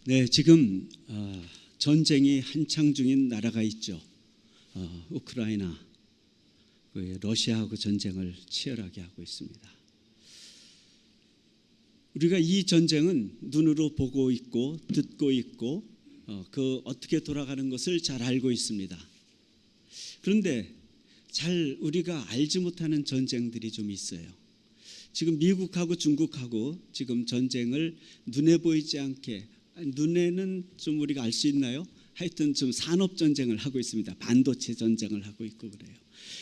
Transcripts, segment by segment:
네, 지금 전쟁이 한창 중인 나라가 있죠. 우크라이나, 러시아하고 전쟁을 치열하게 하고 있습니다. 우리가 이 전쟁은 눈으로 보고 있고 듣고 있고 어떻게 돌아가는 것을 잘 알고 있습니다. 그런데 잘 우리가 알지 못하는 전쟁들이 좀 있어요. 지금 미국하고 중국하고 지금 전쟁을 눈에 보이지 않게, 눈에는 좀 우리가 알 수 있나요? 하여튼 좀 산업 전쟁을 하고 있습니다. 반도체 전쟁을 하고 있고 그래요.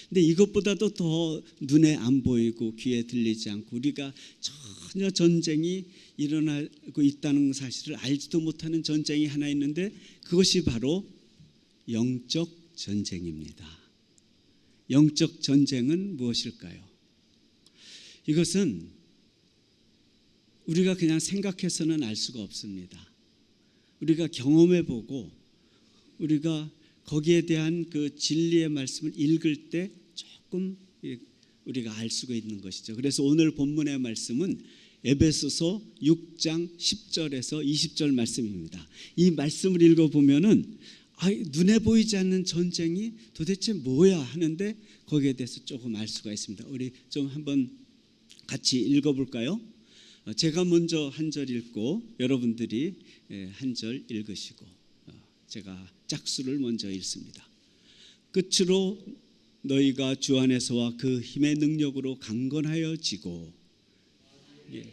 근데 이것보다도 더 눈에 안 보이고 귀에 들리지 않고 우리가 전혀 전쟁이 일어나고 있다는 사실을 알지도 못하는 전쟁이 하나 있는데, 그것이 바로 영적 전쟁입니다. 영적 전쟁은 무엇일까요? 이것은 우리가 그냥 생각해서는 알 수가 없습니다. 우리가 경험해보고 우리가 거기에 대한 그 진리의 말씀을 읽을 때 조금 우리가 알 수가 있는 것이죠. 그래서 오늘 본문의 말씀은 에베소서 6장 10절에서 20절 말씀입니다. 이 말씀을 읽어보면은 눈에 보이지 않는 전쟁이 도대체 뭐야 하는데 거기에 대해서 조금 알 수가 있습니다. 우리 좀 한번 같이 읽어볼까요? 제가 먼저 한 절 읽고 여러분들이 한 절 읽으시고 제가 짝수를 먼저 읽습니다. 끝으로 너희가 주 안에서와 그 힘의 능력으로 강건하여지고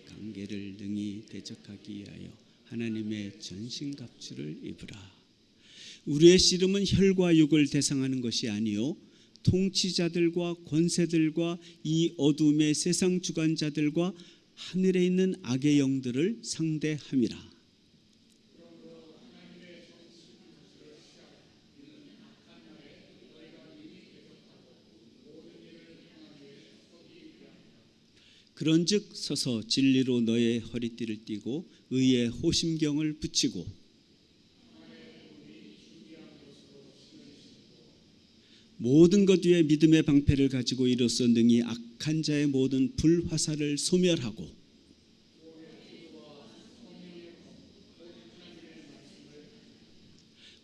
관계를 능히 대적하기 위하여 하나님의 전신갑주를 입으라. 우리의 씨름은 혈과 육을 대상하는 것이 아니요 통치자들과 권세들과 이 어둠의 세상 주관자들과 하늘에 있는 악의 영들을 상대함이라. 그런즉 서서 진리로 너의 허리띠를 띠고 의의 호심경을 붙이고 모든 것 위에 믿음의 방패를 가지고 이로써 능히 악한 자의 모든 불화살을 소멸하고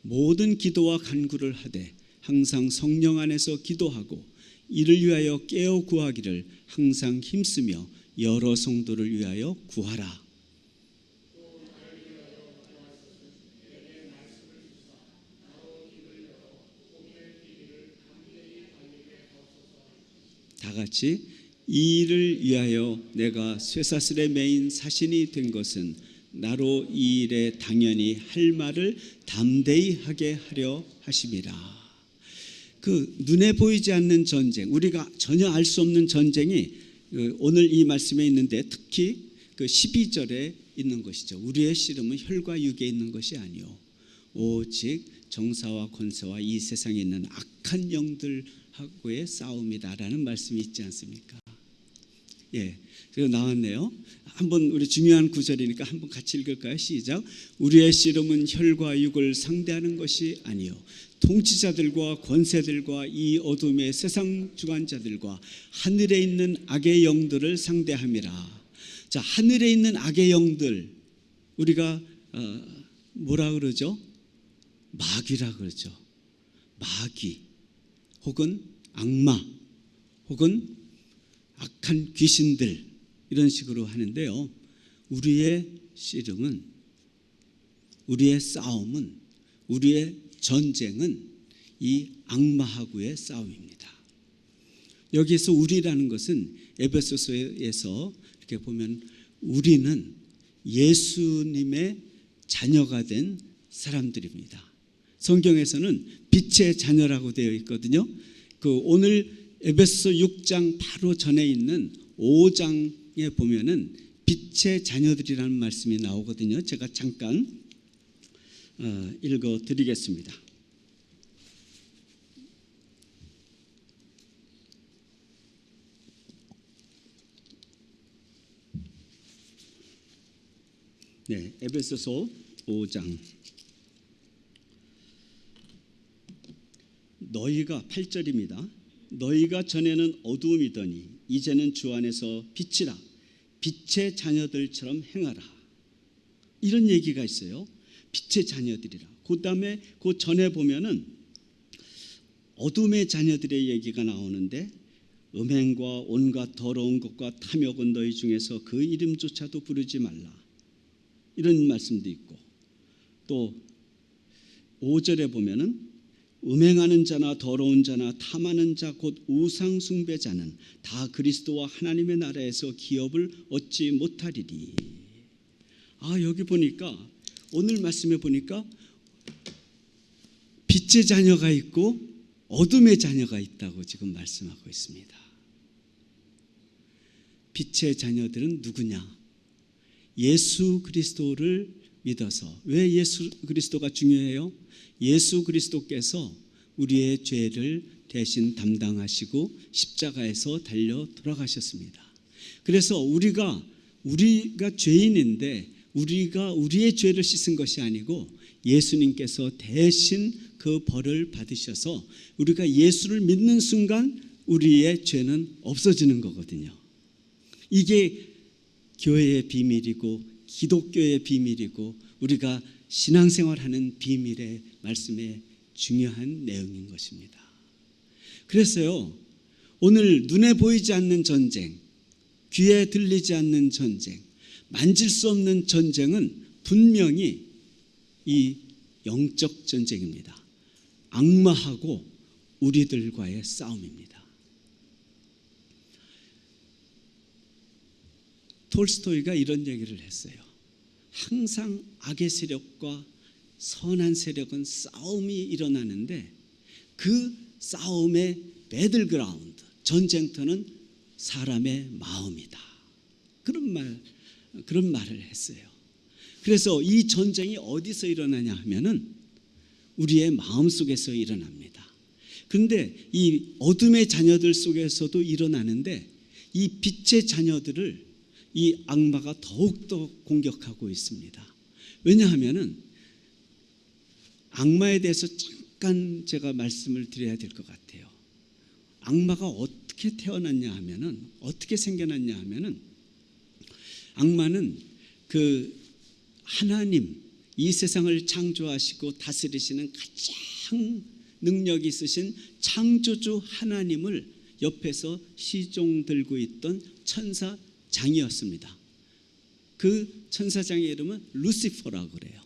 모든 기도와 간구를 하되 항상 성령 안에서 기도하고 이를 위하여 깨어 구하기를 항상 힘쓰며 여러 성도를 위하여 구하라. 다 같이 이 일을 위하여 내가 쇠사슬에 매인 사신이 된 것은 나로 이 일에 당연히 할 말을 담대히 하게 하려 하심이라. 그 눈에 보이지 않는 전쟁, 우리가 전혀 알 수 없는 전쟁이 오늘 이 말씀에 있는데 특히 그 12절에 있는 것이죠. 우리의 씨름은 혈과 육에 있는 것이 아니요 오직 정사와 권세와 이 세상에 있는 악한 영들하고의 싸움이다라는 말씀이 있지 않습니까? 예, 그리고 나왔네요. 한번 우리 중요한 구절이니까 한번 같이 읽을까요? 시작. 우리의 씨름은 혈과 육을 상대하는 것이 아니요 통치자들과 권세들과 이 어둠의 세상 주관자들과 하늘에 있는 악의 영들을 상대함이라. 자, 하늘에 있는 악의 영들, 우리가 뭐라 그러죠? 마귀라 그러죠. 마귀 혹은 악마 혹은 악한 귀신들, 이런 식으로 하는데요. 우리의 씨름은, 우리의 싸움은, 우리의 전쟁은 이 악마하고의 싸움입니다. 여기에서 우리라는 것은 에베소서에서 이렇게 보면 우리는 예수님의 자녀가 된 사람들입니다. 성경에서는 빛의 자녀라고 되어 있거든요. 오늘 에베소서 6장 바로 전에 있는 5장에 보면은 빛의 자녀들이라는 말씀이 나오거든요. 제가 잠깐 읽어드리겠습니다. 네, 에베소서 5장. 너희가 8절입니다. 너희가 전에는 어두움이더니 이제는 주 안에서 빛이라 빛의 자녀들처럼 행하라. 이런 얘기가 있어요. 빛의 자녀들이라. 그다음에 그 전에 보면은 어둠의 자녀들의 얘기가 나오는데 음행과 온갖 더러운 것과 탐욕은 너희 중에서 그 이름조차도 부르지 말라. 이런 말씀도 있고 또 5절에 보면은 음행하는 자나 더러운 자나 탐하는 자 곧 우상 숭배자는 다 그리스도와 하나님의 나라에서 기업을 얻지 못하리니. 여기 보니까 오늘 말씀에 보니까 빛의 자녀가 있고 어둠의 자녀가 있다고 지금 말씀하고 있습니다. 빛의 자녀들은 누구냐? 예수 그리스도를 믿어서. 왜 예수 그리스도가 중요해요? 예수 그리스도께서 우리의 죄를 대신 담당하시고 십자가에서 달려 돌아가셨습니다. 그래서 우리가 죄인인데 우리가 우리의 죄를 씻은 것이 아니고 예수님께서 대신 그 벌을 받으셔서 우리가 예수를 믿는 순간 우리의 죄는 없어지는 거거든요. 이게 교회의 비밀이고 기독교의 비밀이고 우리가 신앙생활하는 비밀의 말씀의 중요한 내용인 것입니다. 그래서요, 오늘 눈에 보이지 않는 전쟁, 귀에 들리지 않는 전쟁, 만질 수 없는 전쟁은 분명히 이 영적 전쟁입니다. 악마하고 우리들과의 싸움입니다. 톨스토이가 이런 얘기를 했어요. 항상 악의 세력과 선한 세력은 싸움이 일어나는데 그 싸움의 배틀그라운드, 전쟁터는 사람의 마음이다. 그런 말을 했어요. 그래서 이 전쟁이 어디서 일어나냐 하면은 우리의 마음 속에서 일어납니다. 그런데 이 어둠의 자녀들 속에서도 일어나는데 이 빛의 자녀들을 이 악마가 더욱더 공격하고 있습니다. 왜냐하면은 악마에 대해서 잠깐 제가 말씀을 드려야 될 것 같아요. 악마가 어떻게 태어났냐 하면은, 어떻게 생겨났냐 하면은, 악마는 그 하나님, 이 세상을 창조하시고 다스리시는 가장 능력 있으신 창조주 하나님을 옆에서 시종 들고 있던 천사장이었습니다. 그 천사장의 이름은 루시퍼라고 그래요.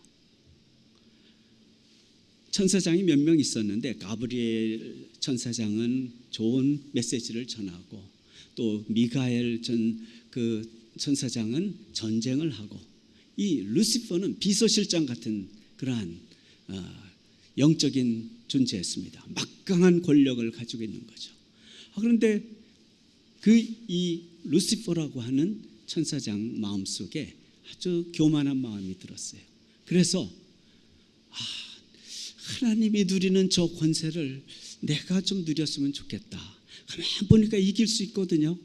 천사장이 몇 명 있었는데 가브리엘 천사장은 좋은 메시지를 전하고 또 미가엘 그 천사장은 전쟁을 하고 이 루시퍼는 비서실장 같은 그러한 영적인 존재였습니다. 막강한 권력을 가지고 있는 거죠. 그런데 이 루시퍼라고 하는 천사장 마음속에 아주 교만한 마음이 들었어요. 그래서 하나님이 누리는 저 권세를 내가 좀 누렸으면 좋겠다. 가만히 보니까 이길 수 있거든요.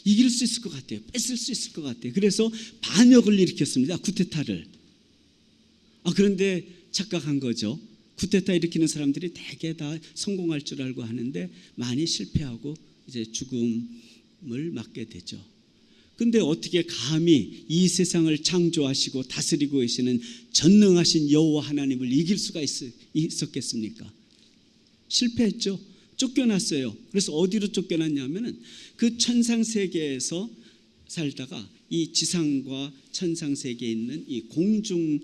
이길 수 있을 것 같아요. 뺏을 수 있을 것 같아요. 그래서 반역을 일으켰습니다. 쿠데타를. 그런데 착각한 거죠. 쿠데타 일으키는 사람들이 대개 다 성공할 줄 알고 하는데 많이 실패하고 이제 죽음을 맞게 되죠. 근데 어떻게 감히 이 세상을 창조하시고 다스리고 계시는 전능하신 여호와 하나님을 이길 수가 있었겠습니까? 실패했죠. 쫓겨났어요. 그래서 어디로 쫓겨났냐면은 그 천상 세계에서 살다가 이 지상과 천상 세계에 있는 이 공중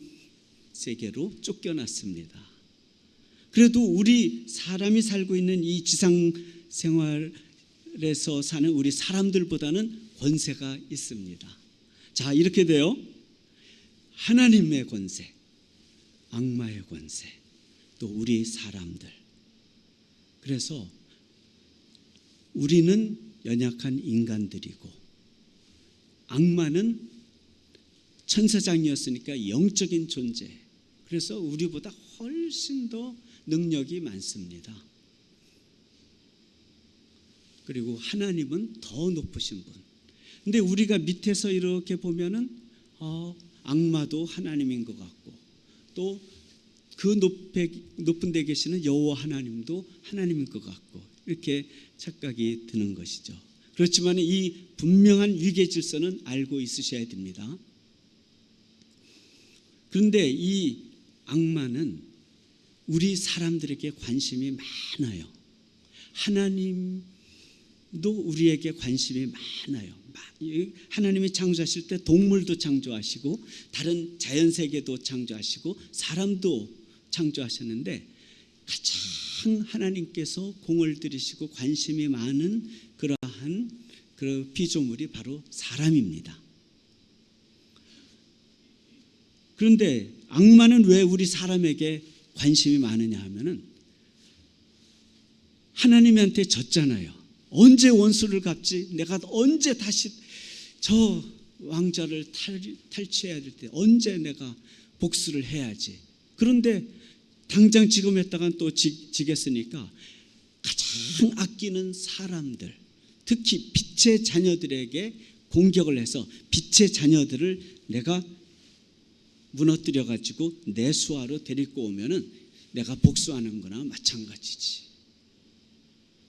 세계로 쫓겨났습니다. 그래도 우리 사람이 살고 있는 이 지상 생활에서 사는 우리 사람들보다는 권세가 있습니다. 자, 이렇게 돼요. 하나님의 권세, 악마의 권세, 또 우리 사람들. 그래서 우리는 연약한 인간들이고 악마는 천사장이었으니까 영적인 존재. 그래서 우리보다 훨씬 더 능력이 많습니다. 그리고 하나님은 더 높으신 분. 근데 우리가 밑에서 이렇게 보면은 악마도 하나님인 것 같고 또 그 높은 데 계시는 여호와 하나님도 하나님인 것 같고 이렇게 착각이 드는 것이죠. 그렇지만 이 분명한 위계 질서는 알고 있으셔야 됩니다. 그런데 이 악마는 우리 사람들에게 관심이 많아요. 하나님도 우리에게 관심이 많아요. 하나님이 창조하실 때 동물도 창조하시고 다른 자연세계도 창조하시고 사람도 창조하셨는데 가장 하나님께서 공을 들이시고 관심이 많은 그러한 그 피조물이 바로 사람입니다. 그런데 악마는 왜 우리 사람에게 관심이 많으냐 하면은 하나님한테 졌잖아요. 언제 원수를 갚지? 내가 언제 다시 저 왕좌를 탈취해야 될 때 언제 내가 복수를 해야지. 그런데 당장 지금 했다간 또 지겠으니까 가장 아끼는 사람들, 특히 빛의 자녀들에게 공격을 해서 빛의 자녀들을 내가 무너뜨려 가지고 내 수하로 데리고 오면은 내가 복수하는 거나 마찬가지지.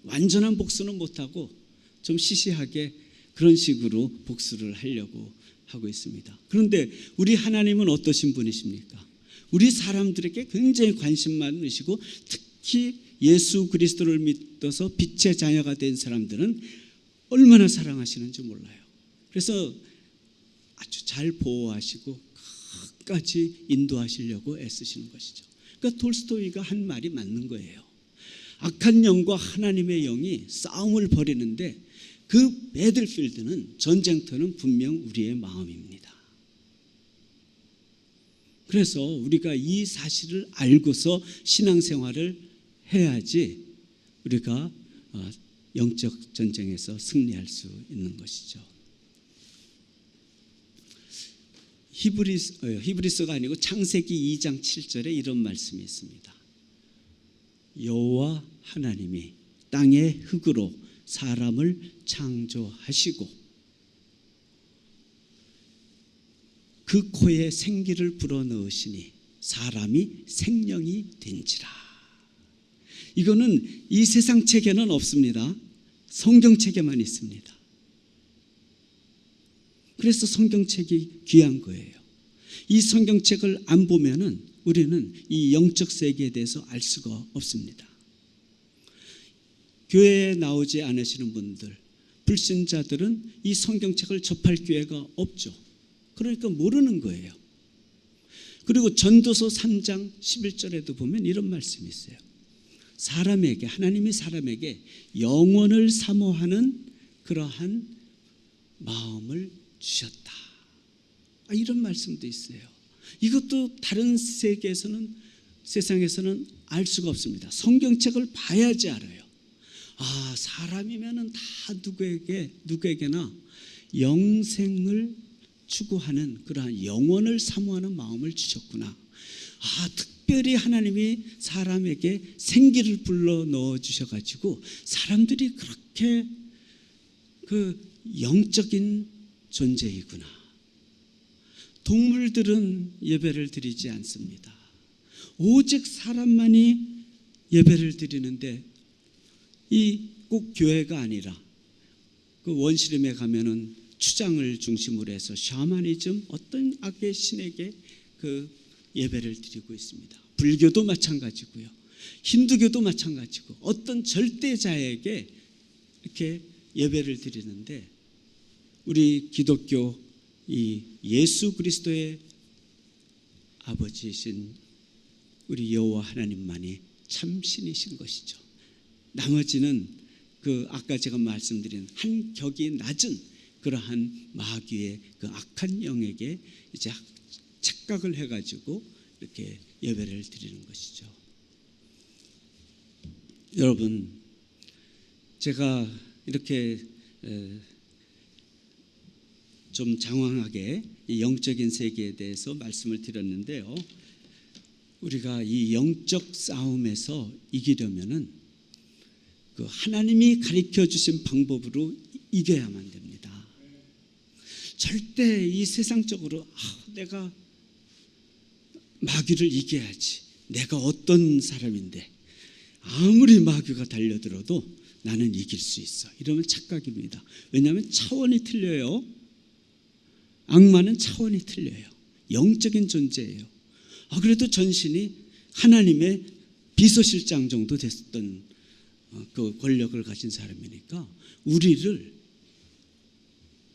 완전한 복수는 못하고 좀 시시하게 그런 식으로 복수를 하려고 하고 있습니다. 그런데 우리 하나님은 어떠신 분이십니까? 우리 사람들에게 굉장히 관심 많으시고 특히 예수 그리스도를 믿어서 빛의 자녀가 된 사람들은 얼마나 사랑하시는지 몰라요. 그래서 아주 잘 보호하시고 끝까지 인도하시려고 애쓰시는 것이죠. 그러니까 톨스토이가 한 말이 맞는 거예요. 악한 영과 하나님의 영이 싸움을 벌이는데 그 배틀필드는 전쟁터는 분명 우리의 마음입니다. 그래서 우리가 이 사실을 알고서 신앙생활을 해야지 우리가 영적 전쟁에서 승리할 수 있는 것이죠. 히브리서가 아니고 창세기 2장 7절에 이런 말씀이 있습니다. 여호와 하나님이 땅의 흙으로 사람을 창조하시고 그 코에 생기를 불어넣으시니 사람이 생명이 된지라. 이거는 이 세상 책에는 없습니다. 성경책에만 있습니다. 그래서 성경책이 귀한 거예요. 이 성경책을 안 보면은 우리는 이 영적 세계에 대해서 알 수가 없습니다. 교회에 나오지 않으시는 분들, 불신자들은 이 성경책을 접할 기회가 없죠. 그러니까 모르는 거예요. 그리고 전도서 3장 11절에도 보면 이런 말씀이 있어요. 사람에게, 하나님이 사람에게 영원을 사모하는 그러한 마음을 주셨다. 이런 말씀도 있어요. 이것도 다른 세계에서는, 세상에서는 알 수가 없습니다. 성경책을 봐야지 알아요. 사람이면은 다 누구에게나 영생을 추구하는 그러한 영원을 사모하는 마음을 주셨구나. 특별히 하나님이 사람에게 생기를 불러 넣어 주셔가지고 사람들이 그렇게 그 영적인 존재이구나. 동물들은 예배를 드리지 않습니다. 오직 사람만이 예배를 드리는데 이 꼭 교회가 아니라 그 원시림에 가면은 추장을 중심으로 해서 샤머니즘 어떤 악의 신에게 그 예배를 드리고 있습니다. 불교도 마찬가지고요. 힌두교도 마찬가지고 어떤 절대자에게 이렇게 예배를 드리는데 우리 기독교 이 예수 그리스도의 아버지이신 우리 여호와 하나님만이 참 신이신 것이죠. 나머지는 그 아까 제가 말씀드린 한 격이 낮은 그러한 마귀의 그 악한 영에게 이제 착각을 해가지고 이렇게 예배를 드리는 것이죠. 여러분, 제가 이렇게 좀 장황하게 이 영적인 세계에 대해서 말씀을 드렸는데요. 우리가 이 영적 싸움에서 이기려면은 그 하나님이 가르쳐 주신 방법으로 이겨야만 됩니다. 절대 이 세상적으로 내가 마귀를 이겨야지. 내가 어떤 사람인데 아무리 마귀가 달려들어도 나는 이길 수 있어. 이러면 착각입니다. 왜냐하면 차원이 틀려요. 악마는 차원이 틀려요. 영적인 존재예요. 그래도 전신이 하나님의 비서실장 정도 됐던 그 권력을 가진 사람이니까 우리를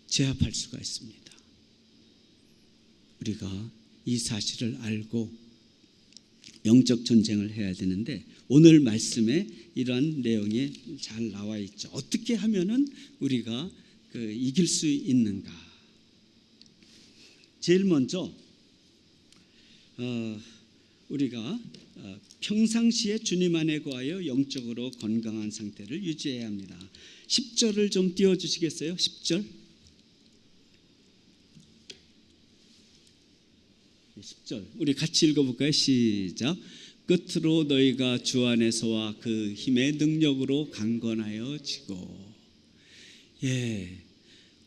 제압할 수가 있습니다. 우리가 이 사실을 알고 영적 전쟁을 해야 되는데 오늘 말씀에 이러한 내용이 잘 나와 있죠. 어떻게 하면은 우리가 이길 수 있는가? 제일 먼저 우리가 평상시에 주님 안에 거하여 영적으로 건강한 상태를 유지해야 합니다. 10절을 좀 띄워주시겠어요? 10절. 10절 우리 같이 읽어볼까요? 시작. 끝으로 너희가 주 안에서와 그 힘의 능력으로 강건하여 지고.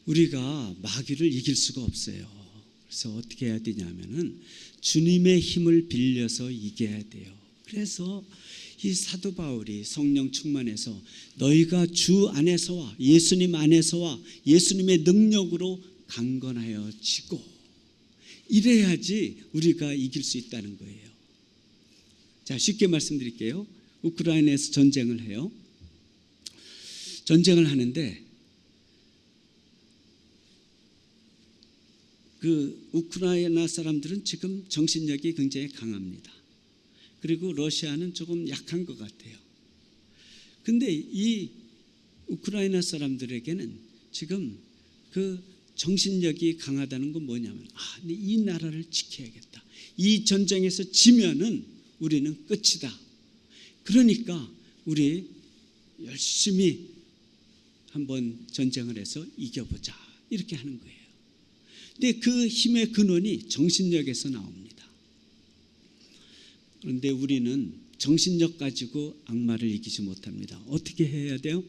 우리가 마귀를 이길 수가 없어요. 그래서 어떻게 해야 되냐면은 주님의 힘을 빌려서 이겨야 돼요. 그래서 이 사도 바울이 성령 충만해서 너희가 주 안에서와 예수님 안에서와 예수님의 능력으로 강건하여 지고, 이래야지 우리가 이길 수 있다는 거예요. 자, 쉽게 말씀드릴게요. 우크라이나에서 전쟁을 해요. 전쟁을 하는데 그 우크라이나 사람들은 지금 정신력이 굉장히 강합니다. 그리고 러시아는 조금 약한 것 같아요. 근데 이 우크라이나 사람들에게는 지금 그 정신력이 강하다는 건 뭐냐면 이 나라를 지켜야겠다. 이 전쟁에서 지면은 우리는 끝이다. 그러니까 우리 열심히 한번 전쟁을 해서 이겨보자. 이렇게 하는 거예요. 근데 그 힘의 근원이 정신력에서 나옵니다. 그런데 우리는 정신력 가지고 악마를 이기지 못합니다. 어떻게 해야 돼요?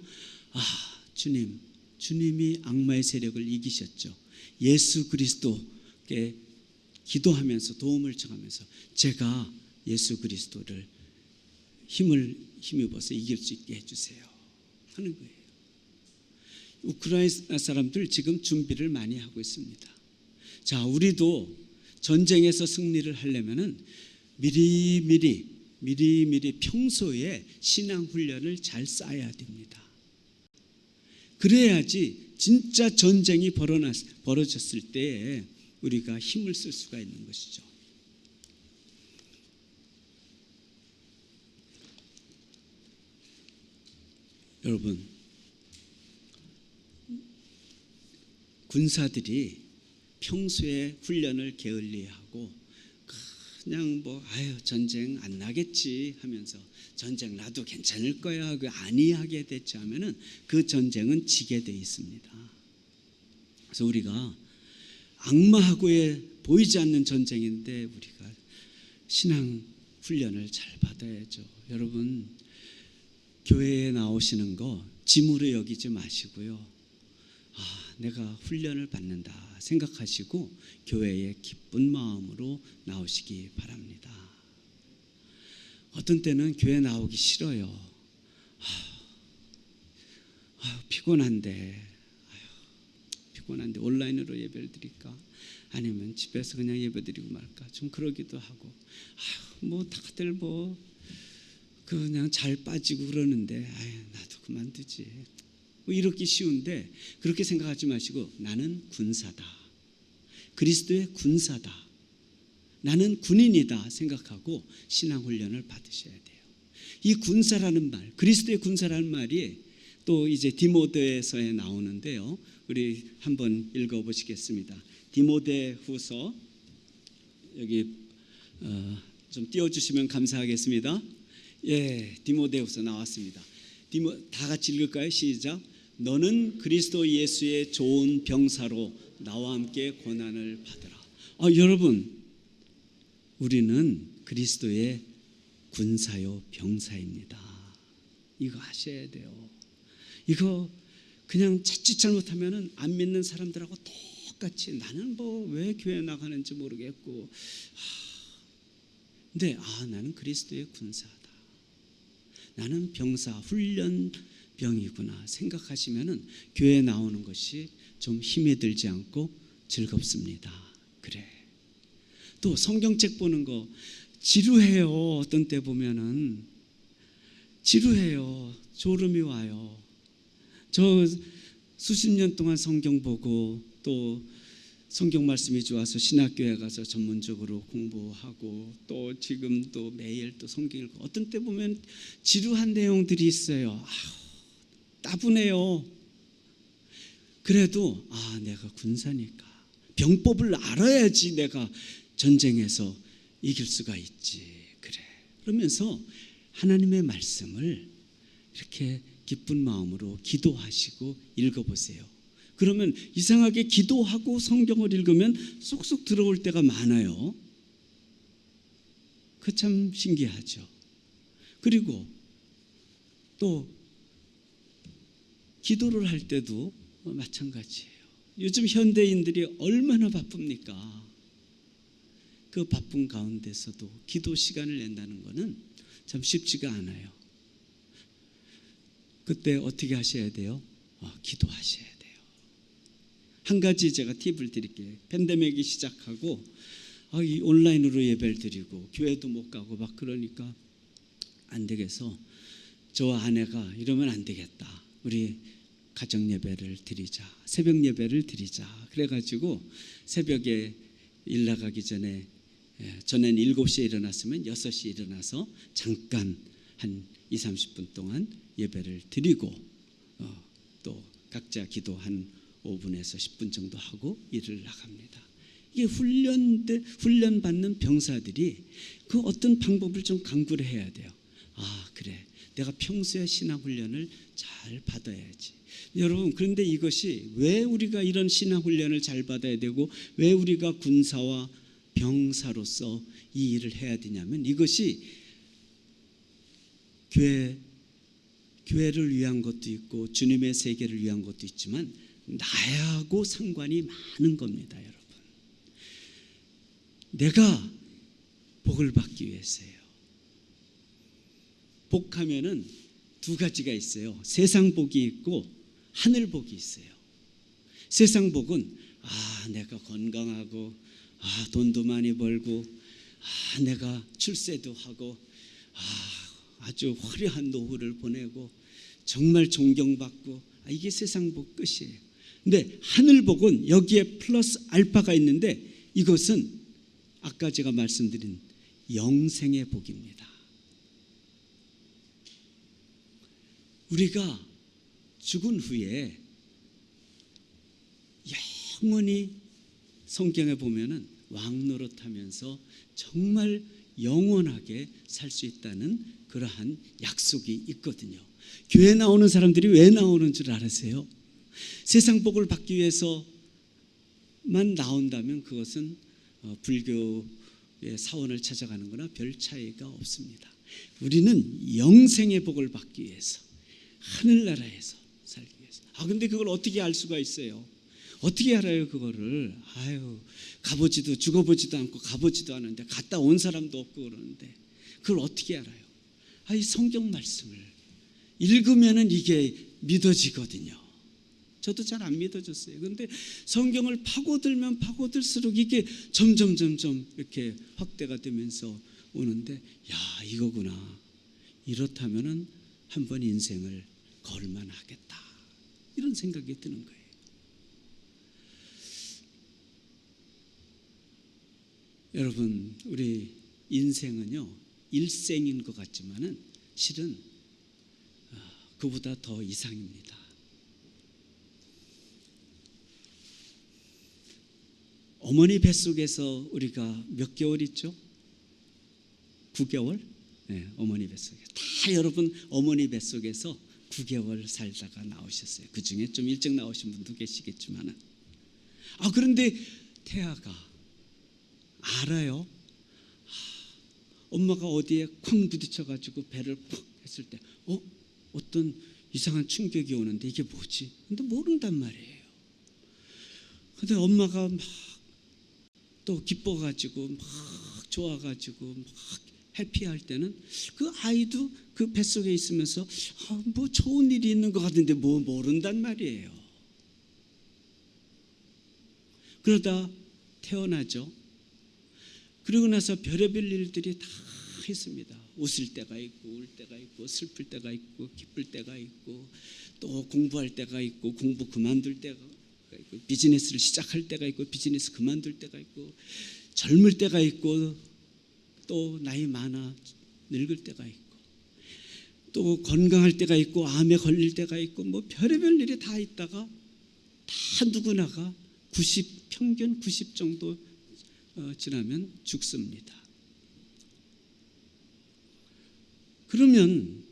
주님이 악마의 세력을 이기셨죠. 예수 그리스도께 기도하면서 도움을 청하면서 제가 예수 그리스도를 힘입어서 이길 수 있게 해주세요 하는 거예요. 우크라이나 사람들 지금 준비를 많이 하고 있습니다. 자, 우리도 전쟁에서 승리를 하려면은 미리미리 평소에 신앙 훈련을 잘 쌓아야 됩니다. 그래야지 진짜 전쟁이 벌어졌을 때에 우리가 힘을 쓸 수가 있는 것이죠. 여러분, 군사들이 평소에 훈련을 게을리하고 그냥 전쟁 안 나겠지 하면서 전쟁 나도 괜찮을 거야 하고 안이하게 됐지 하면은 그 전쟁은 지게 돼 있습니다. 그래서 우리가 악마하고의 보이지 않는 전쟁인데 우리가 신앙 훈련을 잘 받아야죠. 여러분, 교회에 나오시는 거 짐으로 여기지 마시고요. 내가 훈련을 받는다 생각하시고 교회에 기쁜 마음으로 나오시기 바랍니다. 어떤 때는 교회 나오기 싫어요. 피곤한데 온라인으로 예배를 드릴까? 아니면 집에서 그냥 예배 드리고 말까? 좀 그러기도 하고 다들 그냥 잘 빠지고 그러는데 나도 그만두지. 이렇게 쉬운데 그렇게 생각하지 마시고 나는 군사다. 그리스도의 군사다. 나는 군인이다 생각하고 신앙훈련을 받으셔야 돼요. 이 군사라는 말, 그리스도의 군사라는 말이 또 이제 디모데서에 나오는데요. 우리 한번 읽어보시겠습니다. 디모데후서 여기 좀 띄워주시면 감사하겠습니다. 디모데후서 나왔습니다. 다 같이 읽을까요? 시작. 너는 그리스도 예수의 좋은 병사로 나와 함께 고난을 받으라. 여러분, 우리는 그리스도의 군사요 병사입니다. 이거 하셔야 돼요. 이거 그냥 자칫 잘못하면은 안 믿는 사람들하고 똑같이 나는 왜 교회 나가는지 모르겠고, 근데 나는 그리스도의 군사다. 나는 병사 훈련병이구나 생각하시면은 교회 나오는 것이 좀 힘이 들지 않고 즐겁습니다. 그래. 또 성경책 보는 거 지루해요. 어떤 때 보면은 지루해요. 졸음이 와요. 저 수십 년 동안 성경 보고 또 성경 말씀이 좋아서 신학교에 가서 전문적으로 공부하고 또 지금 또 매일 또 성경 읽고 어떤 때 보면 지루한 내용들이 있어요. 따분해요. 그래도 내가 군사니까 병법을 알아야지 내가 전쟁에서 이길 수가 있지. 그래. 그러면서 하나님의 말씀을 이렇게 기쁜 마음으로 기도하시고 읽어보세요. 그러면 이상하게 기도하고 성경을 읽으면 쏙쏙 들어올 때가 많아요. 그 참 신기하죠. 그리고 또 기도를 할 때도 마찬가지예요. 요즘 현대인들이 얼마나 바쁩니까? 그 바쁜 가운데서도 기도 시간을 낸다는 것은 참 쉽지가 않아요. 그때 어떻게 하셔야 돼요? 기도하셔야 돼요. 한 가지 제가 팁을 드릴게요. 팬데믹이 시작하고 이 온라인으로 예배를 드리고 교회도 못 가고 막 그러니까 안 되겠어. 저 아내가 이러면 안 되겠다. 우리 가정 예배를 드리자. 새벽 예배를 드리자. 그래가지고 새벽에 일 나가기 전에 전엔 7시에 일어났으면 6시에 일어나서 잠깐 한 20-30분 동안 예배를 드리고 또 각자 기도 한 5분에서 10분 정도 하고 일을 나갑니다. 이게 훈련받는 병사들이 그 어떤 방법을 좀 강구를 해야 돼요. 그래. 내가 평소에 신앙훈련을 잘 받아야지. 여러분, 그런데 이것이 왜 우리가 이런 신앙훈련을 잘 받아야 되고 왜 우리가 군사와 병사로서 이 일을 해야 되냐면 이것이 교회를 위한 것도 있고 주님의 세계를 위한 것도 있지만 나하고 상관이 많은 겁니다. 여러분, 내가 복을 받기 위해서예요. 복하면은 두 가지가 있어요. 세상 복이 있고 하늘 복이 있어요. 세상 복은 내가 건강하고 돈도 많이 벌고 내가 출세도 하고 아주 화려한 노후를 보내고 정말 존경받고 이게 세상 복 끝이에요. 근데 하늘 복은 여기에 플러스 알파가 있는데 이것은 아까 제가 말씀드린 영생의 복입니다. 우리가 죽은 후에 영원히 성경에 보면은 왕노릇하면서 정말 영원하게 살 수 있다는 그러한 약속이 있거든요. 교회 나오는 사람들이 왜 나오는 줄 아세요? 세상 복을 받기 위해서만 나온다면 그것은 불교의 사원을 찾아가는 거나 별 차이가 없습니다. 우리는 영생의 복을 받기 위해서 하늘나라에서 살기 위해서. 근데 그걸 어떻게 알 수가 있어요? 어떻게 알아요 그거를? 가보지도 죽어보지도 않고 가보지도 않은데 갔다 온 사람도 없고 그러는데 그걸 어떻게 알아요? 이 성경 말씀을 읽으면은 이게 믿어지거든요. 저도 잘 안 믿어졌어요. 그런데 성경을 파고들면 파고들수록 이게 점점 이렇게 확대가 되면서 오는데 이거구나. 이렇다면은 한번 인생을 걸만 하겠다. 이런 생각이 드는 거예요. 여러분, 우리 인생은요 일생인 것 같지만은 실은 그보다 더 이상입니다. 어머니 뱃속에서 우리가 몇 개월 있죠? 9개월? 네, 어머니 뱃속에 다 여러분 어머니 뱃속에서 9개월 살다가 나오셨어요. 그 중에 좀 일찍 나오신 분도 계시겠지만은 그런데 태아가 알아요. 엄마가 어디에 쾅 부딪혀가지고 배를 푹 했을 때 어떤 이상한 충격이 오는데 이게 뭐지? 근데 모른단 말이에요. 근데 엄마가 막 또 기뻐가지고 막 좋아가지고 막 해피할 때는 그 아이도 그 뱃속에 있으면서 뭐 좋은 일이 있는 것 같은데 뭐 모른단 말이에요. 그러다 태어나죠. 그리고 나서 별의별 일들이 다 있습니다. 웃을 때가 있고 울 때가 있고 슬플 때가 있고 기쁠 때가 있고 또 공부할 때가 있고 공부 그만둘 때가 있고 비즈니스를 시작할 때가 있고 비즈니스 그만둘 때가 있고 젊을 때가 있고 또 나이 많아 늙을 때가 있고 또 건강할 때가 있고 암에 걸릴 때가 있고 뭐 별의별 일이 다 있다가 다 누구나가 평균 90 정도 지나면 죽습니다. 그러면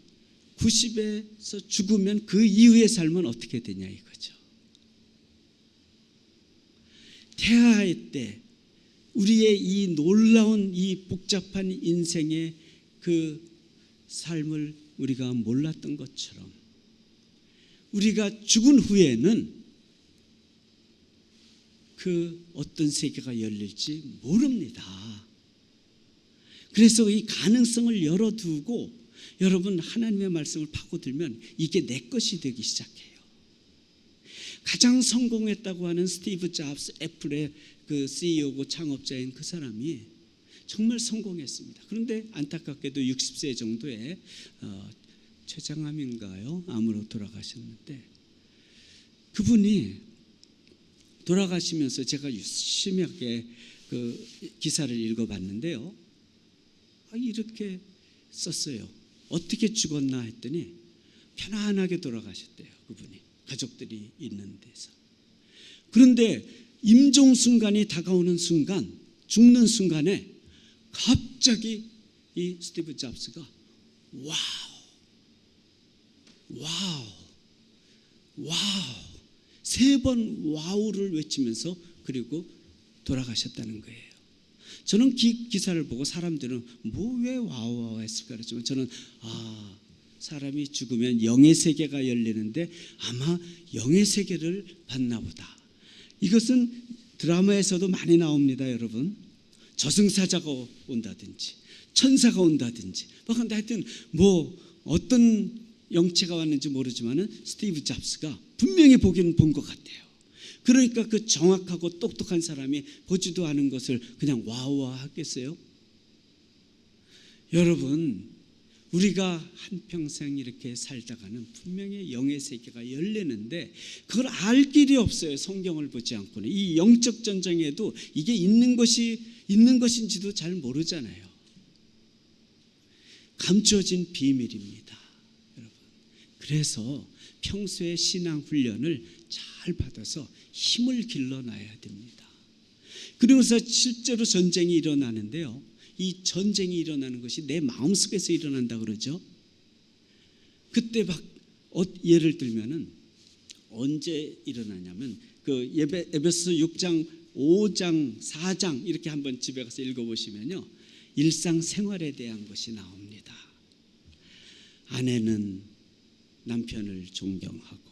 90에서 죽으면 그 이후의 삶은 어떻게 되냐 이거죠. 태아의 때 우리의 이 놀라운 이 복잡한 인생의 그 삶을 우리가 몰랐던 것처럼 우리가 죽은 후에는 그 어떤 세계가 열릴지 모릅니다. 그래서 이 가능성을 열어두고 여러분 하나님의 말씀을 파고들면 이게 내 것이 되기 시작해요. 가장 성공했다고 하는 스티브 잡스, 애플의 그 CEO고 창업자인 그 사람이 정말 성공했습니다. 그런데 안타깝게도 60세 정도에 췌장암인가요? 암으로 돌아가셨는데 그분이 돌아가시면서 제가 심하게 그 기사를 읽어봤는데요. 이렇게 썼어요. 어떻게 죽었나 했더니 편안하게 돌아가셨대요. 그분이 가족들이 있는 데서. 그런데 임종순간이 다가오는 순간, 죽는 순간에 갑자기 이 스티브 잡스가 와우 3번 와우를 외치면서 그리고 돌아가셨다는 거예요. 저는 기사를 보고 사람들은 뭐 왜 와우 했을까 그랬지만 저는 사람이 죽으면 영의 세계가 열리는데 아마 영의 세계를 봤나 보다. 이것은 드라마에서도 많이 나옵니다, 여러분. 저승사자가 온다든지 천사가 온다든지 근데 하여튼 뭐 어떤 영체가 왔는지 모르지만은 스티브 잡스가 분명히 보기는 본 것 같아요. 그러니까 그 정확하고 똑똑한 사람이 보지도 않은 것을 그냥 와우와 하겠어요? 여러분, 우리가 한평생 이렇게 살다가는 분명히 영의 세계가 열리는데 그걸 알 길이 없어요. 성경을 보지 않고는. 이 영적 전쟁에도 이게 있는 것인지도 잘 모르잖아요. 감춰진 비밀입니다, 여러분. 그래서 평소에 신앙 훈련을 잘 받아서 힘을 길러놔야 됩니다. 그러면서 실제로 전쟁이 일어나는데요. 이 전쟁이 일어나는 것이 내 마음속에서 일어난다 그러죠. 그때 막 예를 들면은 언제 일어나냐면 그 에베소 6장, 5장, 4장 이렇게 한번 집에 가서 읽어보시면요. 일상생활에 대한 것이 나옵니다. 아내는 남편을 존경하고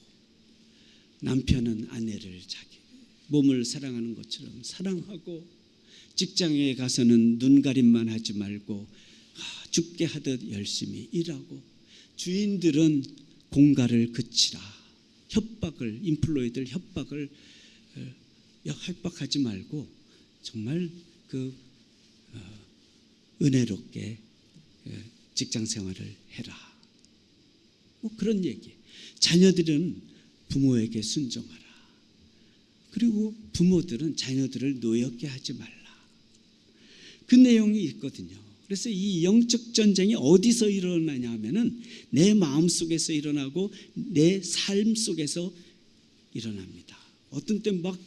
남편은 아내를 자기 몸을 사랑하는 것처럼 사랑하고 직장에 가서는 눈가림만 하지 말고 죽게 하듯 열심히 일하고 주인들은 공갈을 그치라. 인플로이들 협박을 협박하지 말고 정말 은혜롭게 직장 생활을 해라. 뭐 그런 얘기. 자녀들은 부모에게 순종하라. 그리고 부모들은 자녀들을 노엽게 하지 말라. 그 내용이 있거든요. 그래서 이 영적 전쟁이 어디서 일어나냐 하면은 내 마음속에서 일어나고 내 삶 속에서 일어납니다. 어떤 땐 막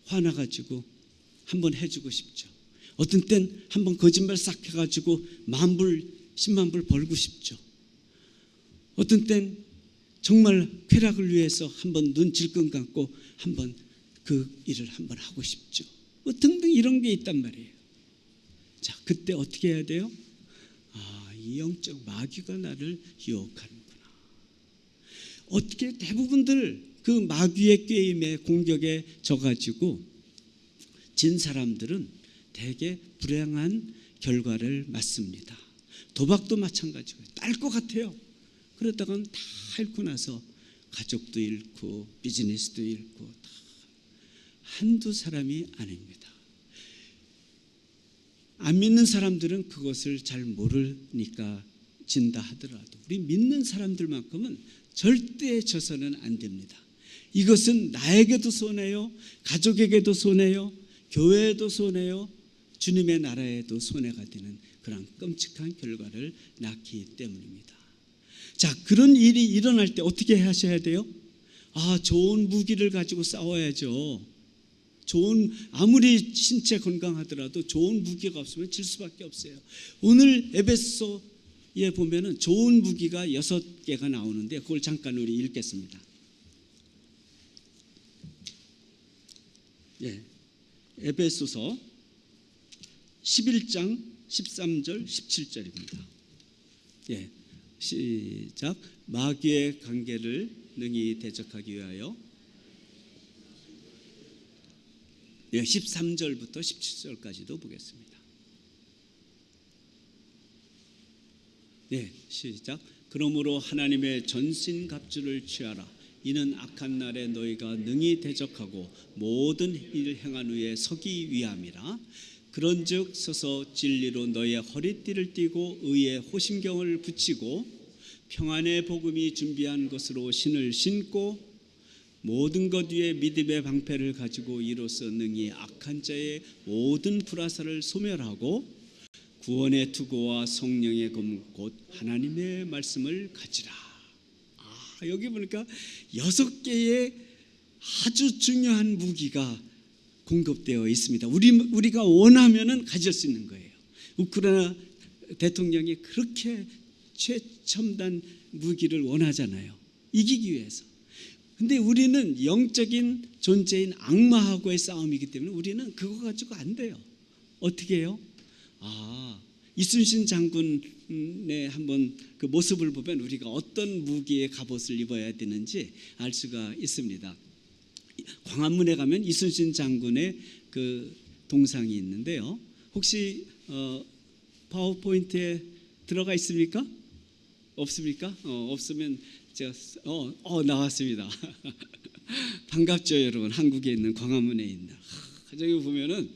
화나가지고 한번 해주고 싶죠. 어떤 땐 한번 거짓말 싹 해가지고 10,000불, 100,000불 벌고 싶죠. 어떤 땐 정말 쾌락을 위해서 한번 눈 질끈 감고 한번 그 일을 한번 하고 싶죠. 뭐 등등 이런 게 있단 말이에요. 자, 그때 어떻게 해야 돼요? 이 영적 마귀가 나를 유혹하는구나. 어떻게 대부분들 그 마귀의 꾀임에 공격에 져가지고 진 사람들은 대개 불행한 결과를 맞습니다. 도박도 마찬가지고요. 딸 것 같아요. 그러다가는 다 잃고 나서 가족도 잃고 비즈니스도 잃고 다 한두 사람이 아닙니다. 안 믿는 사람들은 그것을 잘 모르니까 진다 하더라도 우리 믿는 사람들만큼은 절대 져서는 안 됩니다. 이것은 나에게도 손해요, 가족에게도 손해요, 교회에도 손해요, 주님의 나라에도 손해가 되는 그런 끔찍한 결과를 낳기 때문입니다. 자, 그런 일이 일어날 때 어떻게 하셔야 돼요? 좋은 무기를 가지고 싸워야죠. 아무리 신체 건강하더라도 좋은 무기가 없으면 질 수밖에 없어요. 오늘 에베소에 보면은 좋은 무기가 6개가 나오는데 그걸 잠깐 우리 읽겠습니다. 에베소서 11장 13절 17절입니다. 시작. 마귀의 관계를 능히 대적하기 위하여 13절부터 17절까지도 보겠습니다. 시작. 그러므로 하나님의 전신갑주를 취하라. 이는 악한 날에 너희가 능히 대적하고 모든 일을 행한 후에 서기 위함이라. 그런즉 서서 진리로 너희의 허리띠를 띠고 의의 호심경을 붙이고 평안의 복음이 준비한 것으로 신을 신고 모든 것 위에 믿음의 방패를 가지고 이로써 능히 악한 자의 모든 불화살을 소멸하고 구원의 투구와 성령의 검 곧 하나님의 말씀을 가지라. 여기 보니까 6개의 아주 중요한 무기가 공급되어 있습니다. 우리가 원하면은 가질 수 있는 거예요. 우크라이나 대통령이 그렇게 최첨단 무기를 원하잖아요. 이기기 위해서. 근데 우리는 영적인 존재인 악마하고의 싸움이기 때문에 우리는 그거 가지고 안 돼요. 어떻게 해요? 이순신 장군의 한번 그 모습을 보면 우리가 어떤 무기의 갑옷을 입어야 되는지 알 수가 있습니다. 광화문에 가면 이순신 장군의 그 동상이 있는데요. 혹시 파워포인트에 들어가 있습니까? 없습니까? 없으면 제가 나왔습니다. 반갑죠, 여러분. 한국에 있는 광화문에 있는. 저기 보면은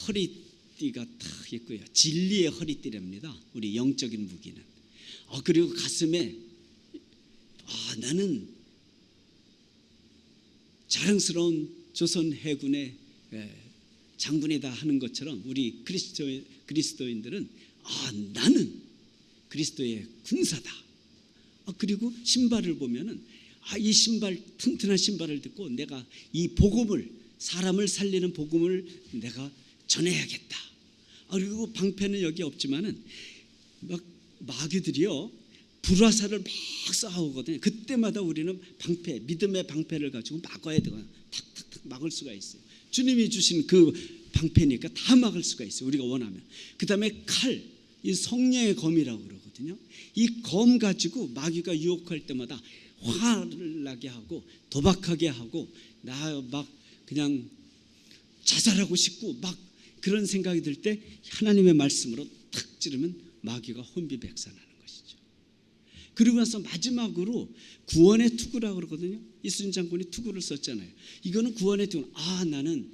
허리띠가 탁 있고요. 진리의 허리띠랍니다. 우리 영적인 무기는. 그리고 가슴에 나는 자랑스러운 조선 해군의 장군이다 하는 것처럼 우리 그리스도인들은 나는 그리스도의 군사다. 그리고 신발을 보면은 이 신발, 튼튼한 신발을 듣고 내가 이 복음을, 사람을 살리는 복음을 내가 전해야겠다. 그리고 방패는 여기 없지만은 막 마귀들이요 불화살을 막 쏴오거든요. 그때마다 우리는 방패, 믿음의 방패를 가지고 막아야 되거든요. 탁탁탁 막을 수가 있어요. 주님이 주신 그 방패니까 다 막을 수가 있어요. 우리가 원하면. 그 다음에 칼, 이 성령의 검이라고 그러거든요. 이 검 가지고 마귀가 유혹할 때마다 화를 나게 하고 도박하게 하고 나 막 그냥 자살하고 싶고 막 그런 생각이 들 때 하나님의 말씀으로 탁 찌르면 마귀가 혼비백산하는 것이죠. 그리고 나서 마지막으로 구원의 투구라고 그러거든요. 이순신 장군이 투구를 썼잖아요. 이거는 구원의 투구. 나는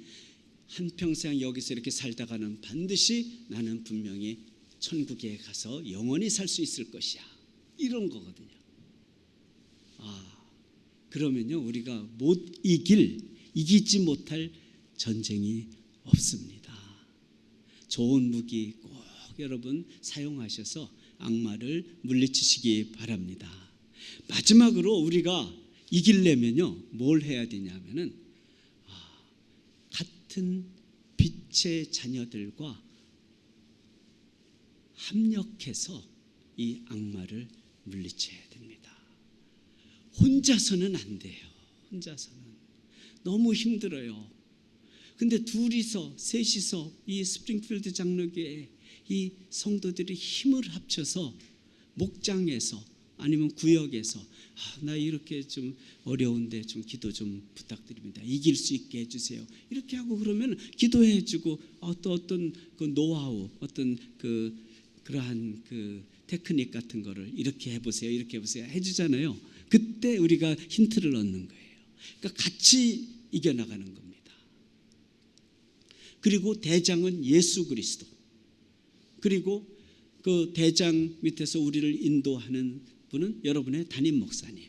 한평생 여기서 이렇게 살다가는 반드시 나는 분명히 천국에 가서 영원히 살 수 있을 것이야. 이런 거거든요. 그러면요 우리가 이기지 못할 전쟁이 없습니다. 좋은 무기 꼭 여러분 사용하셔서 악마를 물리치시기 바랍니다. 마지막으로 우리가 이기려면요 뭘 해야 되냐면은 같은 빛의 자녀들과 합력해서 이 악마를 물리쳐야 됩니다. 혼자서는 안 돼요. 혼자서는 너무 힘들어요. 근데 둘이서 셋이서 이 스프링필드 장로교회 이 성도들이 힘을 합쳐서 목장에서 아니면 구역에서 나 이렇게 좀 어려운데 좀 기도 좀 부탁드립니다. 이길 수 있게 해주세요. 이렇게 하고 그러면 기도해주고 또 어떤 그 노하우 어떤 그러한 그 테크닉 같은 거를 이렇게 해보세요. 이렇게 해보세요. 해주잖아요. 그때 우리가 힌트를 얻는 거예요. 그러니까 같이 이겨나가는 겁니다. 그리고 대장은 예수 그리스도, 그리고 그 대장 밑에서 우리를 인도하는 분은 여러분의 담임 목사님,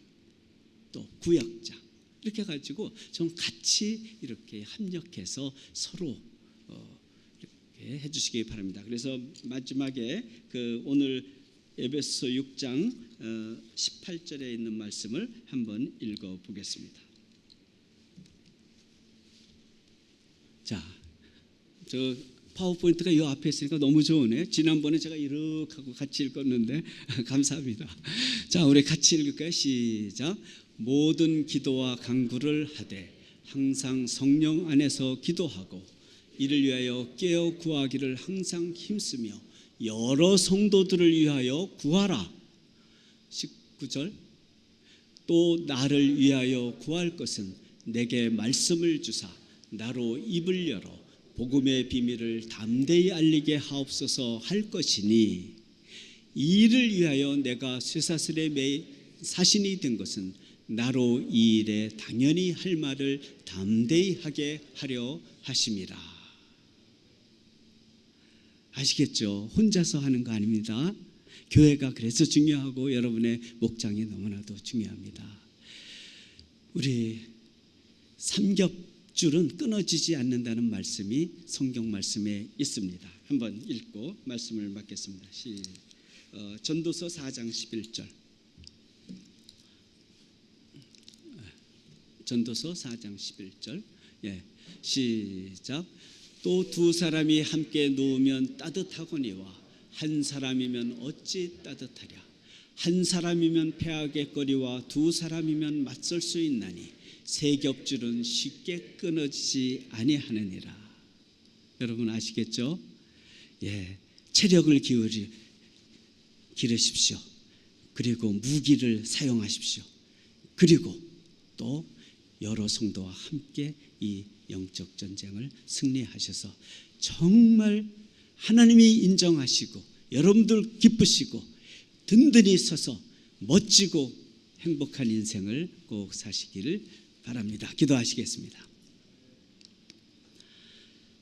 또 구역장, 이렇게 가지고 좀 같이 이렇게 합력해서 서로 이렇게 해주시기 바랍니다. 그래서 마지막에 그 오늘 에베소 6장 18절에 있는 말씀을 한번 읽어보겠습니다. 자, 저 파워포인트가 이 앞에 있으니까 너무 좋으네. 지난번에 제가 이렇게 하고 같이 읽었는데 감사합니다. 자, 우리 같이 읽을까요? 시작. 모든 기도와 간구를 하되 항상 성령 안에서 기도하고 이를 위하여 깨어 구하기를 항상 힘쓰며 여러 성도들을 위하여 구하라. 19절. 또 나를 위하여 구할 것은 내게 말씀을 주사 나로 입을 열어 복음의 비밀을 담대히 알리게 하옵소서 할 것이니, 이를 위하여 내가 쇠사슬에 매인 사신이 된 것은 나로 이 일에 당연히 할 말을 담대히 하게 하려 하심이라. 아시겠죠? 혼자서 하는 거 아닙니다. 교회가 그래서 중요하고 여러분의 목장이 너무나도 중요합니다. 우리 삼겹줄은 끊어지지 않는다는 말씀이 성경 말씀에 있습니다. 한번 읽고 말씀을 맡겠습니다. 전도서 4장 11절. 전도서 4장 11절. 예, 시작. 또 두 사람이 함께 누우면 따뜻하거니와 한 사람이면 어찌 따뜻하랴. 한 사람이면 패하겠거리와 두 사람이면 맞설 수 있나니 세 겹줄은 쉽게 끊어지지 아니하느니라. 여러분 아시겠죠? 예, 체력을 기르십시오. 그리고 무기를 사용하십시오. 그리고 또 여러 성도와 함께 이 영적 전쟁을 승리하셔서 정말 하나님이 인정하시고 여러분들 기쁘시고 든든히 서서 멋지고 행복한 인생을 꼭 사시기를 바랍니다. 기도하시겠습니다.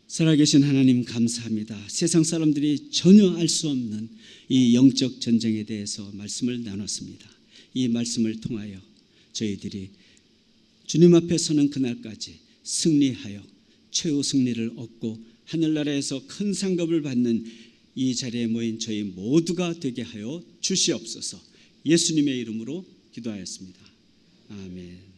살아계신 하나님 감사합니다. 세상 사람들이 전혀 알 수 없는 이 영적 전쟁에 대해서 말씀을 나눴습니다. 이 말씀을 통하여 저희들이 주님 앞에 서는 그날까지 승리하여 최후 승리를 얻고 하늘나라에서 큰 상급을 받는 이 자리에 모인 저희 모두가 되게 하여 주시옵소서. 예수님의 이름으로 기도하였습니다. 아멘.